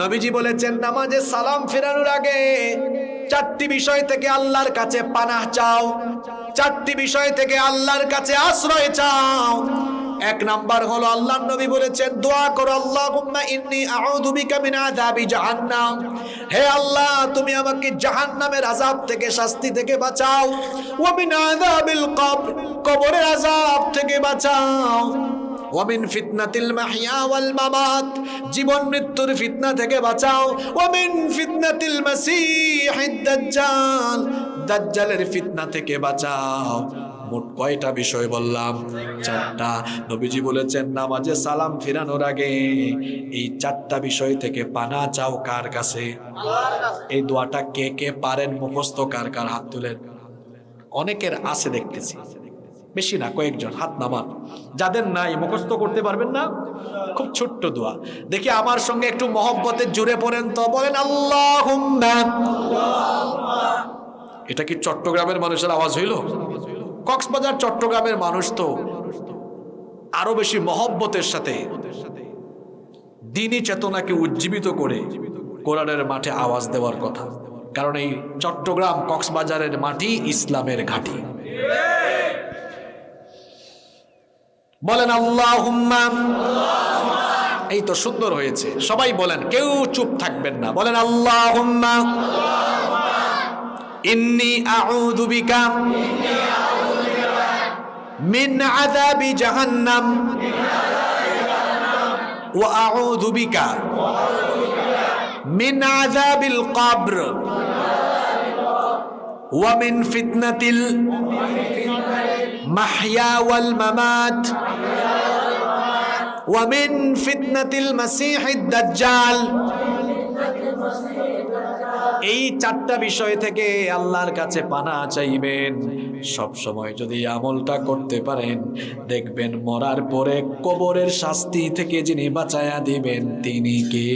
নবীজি বলেছেন নামাজে সালাম ফেরানোর আগে চারটি বিষয় থেকে আল্লাহর কাছে পানাহ চাও, চারটি বিষয় থেকে আল্লাহর কাছে আশ্রয় চাও। এক নাম্বার হলো আল্লাহর নবী বলেছেন দোয়া করো, আল্লাহুম্মা ইন্নী আউযু বিকা মিন আযাবি জাহান্নাম, হে আল্লাহ তুমি আমাকে জাহান্নামের আযাব থেকে, শাস্তি থেকে বাঁচাও। ওয়া মিন আযাবিল কবর, কবরের আযাব থেকে বাঁচাও। ওয়া মিন ফিতনাতিল মাহইয়া ওয়াল মামাত, জীবন মৃত্যুর ফিতনা থেকে বাঁচাও। ওয়া মিন ফিতনাতিল মাসীহিদ দাজ্জাল, দাজ্জালের ফিতনা থেকে বাঁচাও। মোট কয়টা বিষয় বললাম? চারটা। নবীজি বলেছেন নামাজে সালাম ফিরানোর আগে এই চারটা বিষয় থেকে পানাহ চাও কার কাছে? আল্লাহর কাছে। এই দোয়াটা কে কে পারেন মুখস্থ? কার কার হাত তুলেন। অনেকের আছে দেখতেছি, বেশি না, কয়েকজন হাত নামান। যাদের নাই মুখস্থ করতে পারবেন না, খুব ছোট্ট দোয়া। দেখি আমার সঙ্গে একটু মহব্বতে জুড়ে পড়েন তো, বলেন আল্লাহুম্মা। এটা কি চট্টগ্রামের মানুষের আওয়াজ হইল? কক্সবাজার চট্টগ্রামের মানুষ তো আরো বেশি মহব্বতের সাথে দ্বীনি চেতনাকে উজ্জীবিত করে কোরআনের মাঠে আওয়াজ দেওয়ার কথা, কারণ এই চট্টগ্রাম কক্সবাজারের মাটি ইসলামের ঘাঁটি। বলেন আল্লাহুম্মা। এই তো সুন্দর হয়েছে, সবাই বলেন, কেউ চুপ থাকবেন না, বলেন আল্লাহুম্মা ইন্নী আউযু বিকা মিন আযাবি জাহান্নাম ওয়া আউযু বিকা মিন আযাবিল কবর ওয়া মিন ফিতনাতিল মাহইয়া ওয়াল মামাত ওয়া মিন ফিতনাতিল মাসীহিদ দাজ্জাল। এই চারটা বিষয় থেকে আল্লাহর কাছে পানাহ চাইবেন। সব সময় যদি আমলটা করতে পারেন, দেখবেন মরার পরে কবরের শাস্তি থেকে যিনি বাঁচায়া দিবেন তিনি কে।